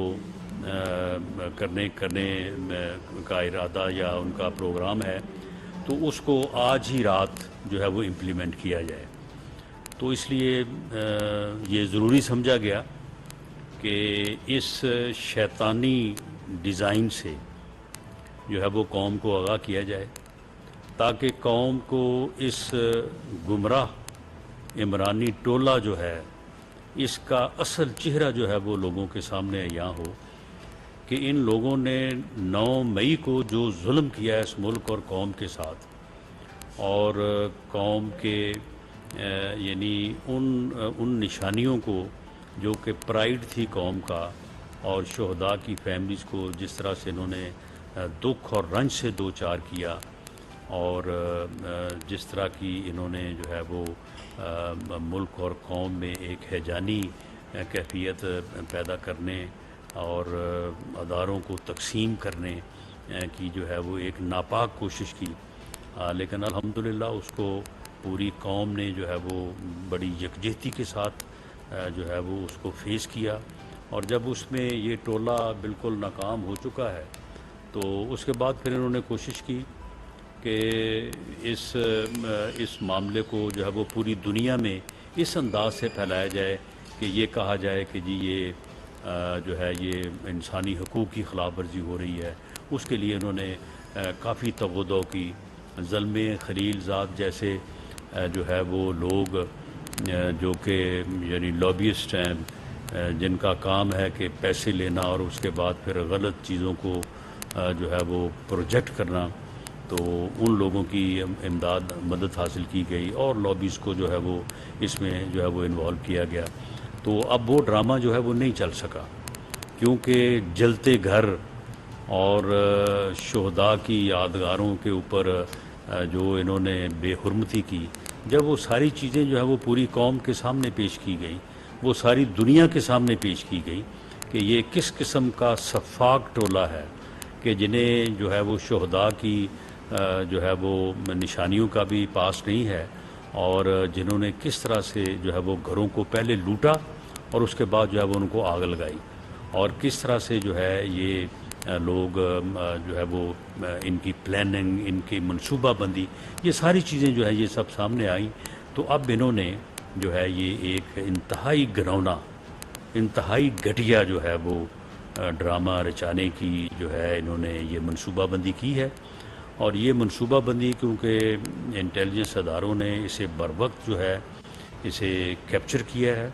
کرنے کا ارادہ یا ان کا پروگرام ہے تو اس کو آج ہی رات جو ہے وہ امپلیمنٹ کیا جائے. تو اس لیے یہ ضروری سمجھا گیا کہ اس شیطانی ڈیزائن سے جو ہے وہ قوم کو آگاہ کیا جائے تاکہ قوم کو اس گمراہ عمرانی ٹولہ جو ہے اس کا اصل چہرہ جو ہے وہ لوگوں کے سامنے عیاں ہو کہ ان لوگوں نے 9 مئی کو جو ظلم کیا ہے اس ملک اور قوم کے ساتھ اور قوم کے یعنی ان نشانیوں کو جو کہ پرائیڈ تھی قوم کا اور شہداء کی فیملیز کو جس طرح سے انہوں نے دکھ اور رنج سے دوچار کیا اور جس طرح کی انہوں نے جو ہے وہ ملک اور قوم میں ایک ہیجانی کیفیت پیدا کرنے اور اداروں کو تقسیم کرنے کی جو ہے وہ ایک ناپاک کوشش کی. لیکن الحمدللہ اس کو پوری قوم نے جو ہے وہ بڑی یکجہتی کے ساتھ جو ہے وہ اس کو فیس کیا اور جب اس میں یہ ٹولہ بالکل ناکام ہو چکا ہے تو اس کے بعد پھر انہوں نے کوشش کی کہ اس معاملے کو جو ہے وہ پوری دنیا میں اس انداز سے پھیلایا جائے کہ یہ کہا جائے کہ جی یہ جو ہے یہ انسانی حقوق کی خلاف ورزی ہو رہی ہے. اس کے لیے انہوں نے کافی تغدو کی. زلمے خلیل زاد جیسے جو ہے وہ لوگ جو کہ یعنی لابیسٹ ہیں جن کا کام ہے کہ پیسے لینا اور اس کے بعد پھر غلط چیزوں کو جو ہے وہ پروجیکٹ کرنا, تو ان لوگوں کی امداد مدد حاصل کی گئی اور لابیز کو جو ہے وہ اس میں جو ہے وہ انوالو کیا گیا. تو اب وہ ڈرامہ جو ہے وہ نہیں چل سکا کیونکہ جلتے گھر اور شہداء کی یادگاروں کے اوپر جو انہوں نے بے حرمتی کی, جب وہ ساری چیزیں جو ہے وہ پوری قوم کے سامنے پیش کی گئی, وہ ساری دنیا کے سامنے پیش کی گئی کہ یہ کس قسم کا سفاک ٹولہ ہے کہ جنہیں جو ہے وہ شہداء کی جو ہے وہ نشانیوں کا بھی پاس نہیں ہے اور جنہوں نے کس طرح سے جو ہے وہ گھروں کو پہلے لوٹا اور اس کے بعد جو ہے وہ ان کو آگ لگائی اور کس طرح سے جو ہے یہ لوگ جو ہے وہ ان کی پلاننگ, ان کی منصوبہ بندی, یہ ساری چیزیں جو ہے یہ سب سامنے آئیں. تو اب انہوں نے جو ہے یہ ایک انتہائی گھنونا, انتہائی گھٹیا جو ہے وہ ڈرامہ رچانے کی جو ہے انہوں نے یہ منصوبہ بندی کی ہے. اور یہ منصوبہ بندی کیونکہ انٹیلیجنس اداروں نے اسے بروقت جو ہے اسے کیپچر کیا ہے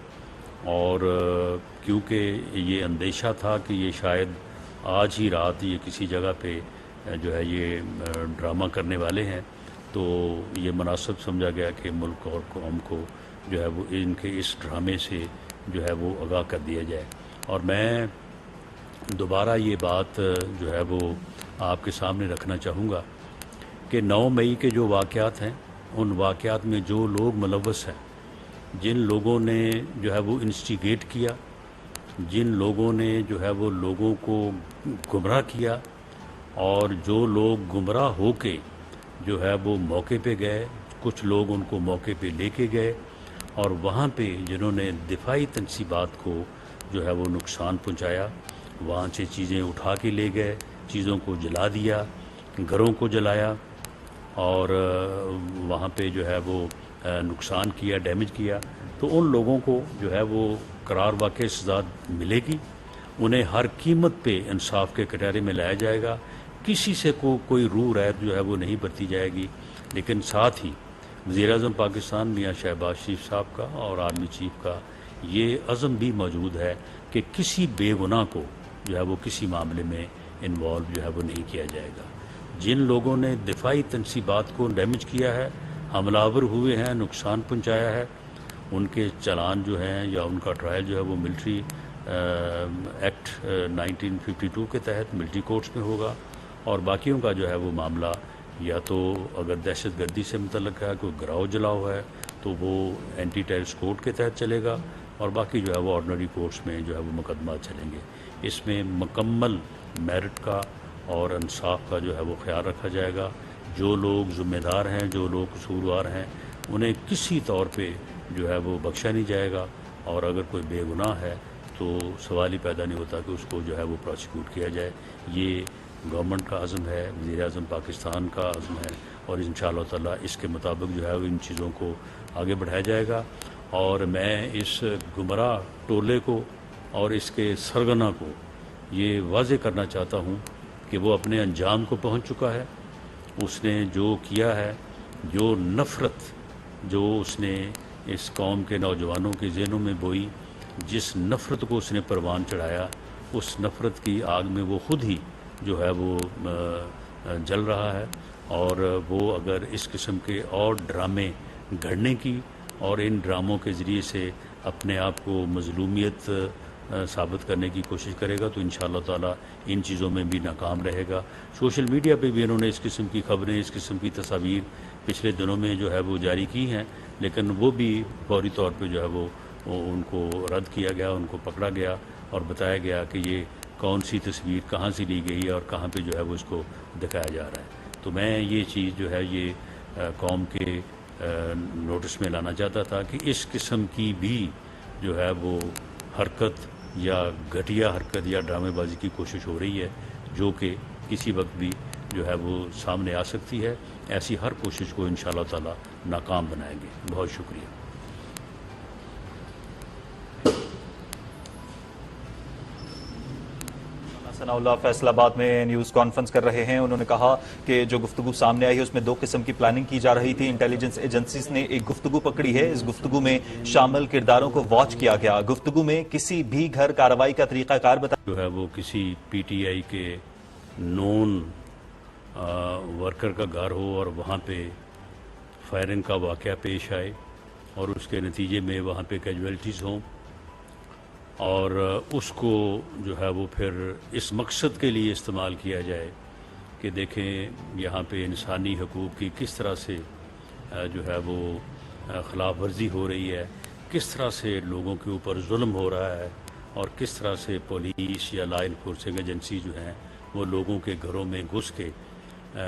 اور کیونکہ یہ اندیشہ تھا کہ یہ شاید آج ہی رات یہ کسی جگہ پہ جو ہے یہ ڈرامہ کرنے والے ہیں, تو یہ مناسب سمجھا گیا کہ ملک اور قوم کو جو ہے وہ ان کے اس ڈرامے سے جو ہے وہ آگاہ کر دیا جائے. اور میں دوبارہ یہ بات جو ہے وہ آپ کے سامنے رکھنا چاہوں گا کہ 9 مئی کے جو واقعات ہیں ان واقعات میں جو لوگ ملوث ہیں, جن لوگوں نے جو ہے وہ انسٹیگیٹ کیا, جن لوگوں نے جو ہے وہ لوگوں کو گمراہ کیا اور جو لوگ گمراہ ہو کے جو ہے وہ موقع پہ گئے, کچھ لوگ ان کو موقع پہ لے کے گئے اور وہاں پہ جنہوں نے دفاعی تنصیبات کو جو ہے وہ نقصان پہنچایا, وہاں سے چیزیں اٹھا کے لے گئے, چیزوں کو جلا دیا, گھروں کو جلایا اور وہاں پہ جو ہے وہ نقصان کیا, ڈیمیج کیا, تو ان لوگوں کو جو ہے وہ قرار واقع سزا ملے گی. انہیں ہر قیمت پہ انصاف کے کٹہرے میں لایا جائے گا, کسی سے کوئی روح ریت جو ہے وہ نہیں برتی جائے گی. لیکن ساتھ ہی وزیر اعظم پاکستان میاں شہباز شریف صاحب کا اور آرمی چیف کا یہ عزم بھی موجود ہے کہ کسی بے گناہ کو جو ہے وہ کسی معاملے میں انوالو جو ہے وہ نہیں کیا جائے گا. جن لوگوں نے دفاعی تنصیبات کو ڈیمیج کیا ہے, حملہ آور ہوئے ہیں, نقصان پہنچایا ہے, ان کے چلان جو ہیں یا ان کا ٹرائل جو ہے وہ ملٹری ایکٹ 1952 کے تحت ملٹری کورٹس میں ہوگا اور باقیوں کا جو ہے وہ معاملہ یا تو اگر دہشت گردی سے متعلق ہے, کوئی گراؤ جلاؤ ہے تو وہ اینٹی ٹیررسٹ کوڈ کے تحت چلے گا اور باقی جو ہے وہ آرڈنری کورٹس میں جو ہے وہ مقدمات چلیں گے. اس میں مکمل میرٹ کا اور انصاف کا جو ہے وہ خیال رکھا جائے گا. جو لوگ ذمہ دار ہیں, جو لوگ قصوروار ہیں, انہیں کسی طور پہ جو ہے وہ بخشا نہیں جائے گا اور اگر کوئی بے گناہ ہے تو سوال ہی پیدا نہیں ہوتا کہ اس کو جو ہے وہ پروسیکیوٹ کیا جائے. یہ گورنمنٹ کا عزم ہے, وزیر اعظم پاکستان کا عزم ہے, اور انشاءاللہ تعالیٰ اس کے مطابق جو ہے وہ ان چیزوں کو آگے بڑھایا جائے گا. اور میں اس گمراہ ٹولے کو اور اس کے سرغنہ کو یہ واضح کرنا چاہتا ہوں کہ وہ اپنے انجام کو پہنچ چکا ہے. اس نے جو کیا ہے, جو نفرت جو اس نے اس قوم کے نوجوانوں کے ذہنوں میں بوئی, جس نفرت کو اس نے پروان چڑھایا, اس نفرت کی آگ میں وہ خود ہی جو ہے وہ جل رہا ہے. اور وہ اگر اس قسم کے اور ڈرامے گھڑنے کی اور ان ڈراموں کے ذریعے سے اپنے آپ کو مظلومیت ثابت کرنے کی کوشش کرے گا تو انشاءاللہ تعالیٰ ان چیزوں میں بھی ناکام رہے گا. سوشل میڈیا پہ بھی انہوں نے اس قسم کی خبریں, اس قسم کی تصاویر پچھلے دنوں میں جو ہے وہ جاری کی ہیں, لیکن وہ بھی فوری طور پہ جو ہے وہ ان کو رد کیا گیا, ان کو پکڑا گیا اور بتایا گیا کہ یہ کون سی تصویر کہاں سے لی گئی ہے اور کہاں پہ جو ہے وہ اس کو دکھایا جا رہا ہے. تو میں یہ چیز جو ہے یہ قوم کے نوٹس میں لانا چاہتا تھا کہ اس قسم کی بھی جو ہے وہ حرکت یا گھٹیا حرکت یا ڈرامے بازی کی کوشش ہو رہی ہے, جو کہ کسی وقت بھی جو ہے وہ سامنے آ سکتی ہے. ایسی ہر کوشش کو انشاءاللہ تعالیٰ ناکام بنائیں گے. بہت شکریہ. ثناء اللہ فیصل آباد میں نیوز کانفرنس کر رہے ہیں. انہوں نے کہا کہ جو گفتگو سامنے آئی ہے اس میں دو قسم کی پلاننگ کی جا رہی تھی. انٹیلیجنس ایجنسیز نے ایک گفتگو پکڑی ہے, اس گفتگو میں شامل کرداروں کو واچ کیا گیا. گفتگو میں کسی بھی گھر کارروائی کا طریقہ کار جو ہے وہ کسی پی ٹی آئی کے نون ورکر کا گھر ہو اور وہاں پہ فائرنگ کا واقعہ پیش آئے اور اس کے نتیجے میں وہاں پہ کیجویلٹیز ہوں, اور اس کو جو ہے وہ پھر اس مقصد کے لیے استعمال کیا جائے کہ دیکھیں یہاں پہ انسانی حقوق کی کس طرح سے جو ہے وہ خلاف ورزی ہو رہی ہے, کس طرح سے لوگوں کے اوپر ظلم ہو رہا ہے, اور کس طرح سے پولیس یا لا انفورسنگ ایجنسی جو ہیں وہ لوگوں کے گھروں میں گھس کے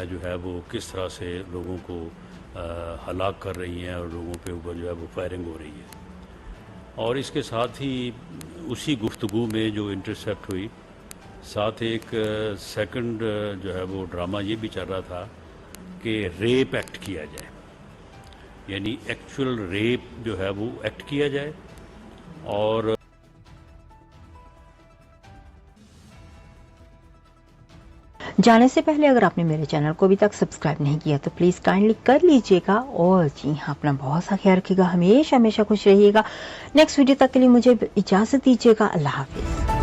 جو ہے وہ کس طرح سے لوگوں کو ہلاک کر رہی ہیں اور لوگوں کے اوپر جو ہے وہ فائرنگ ہو رہی ہے. اور اس کے ساتھ ہی اسی گفتگو میں جو انٹرسیپٹ ہوئی, ساتھ ایک سیکنڈ جو ہے وہ ڈرامہ یہ بھی چل رہا تھا کہ ریپ ایکٹ کیا جائے, یعنی ایکچوئل ریپ جو ہے وہ ایکٹ کیا جائے. اور جانے سے پہلے اگر آپ نے میرے چینل کو ابھی تک سبسکرائب نہیں کیا تو پلیز کائنڈلی کر لیجئے گا, اور جی ہاں اپنا بہت سا خیال رکھیے گا, ہمیشہ خوش رہیے گا. نیکسٹ ویڈیو تک کے لیے مجھے اجازت دیجیے گا. اللہ حافظ.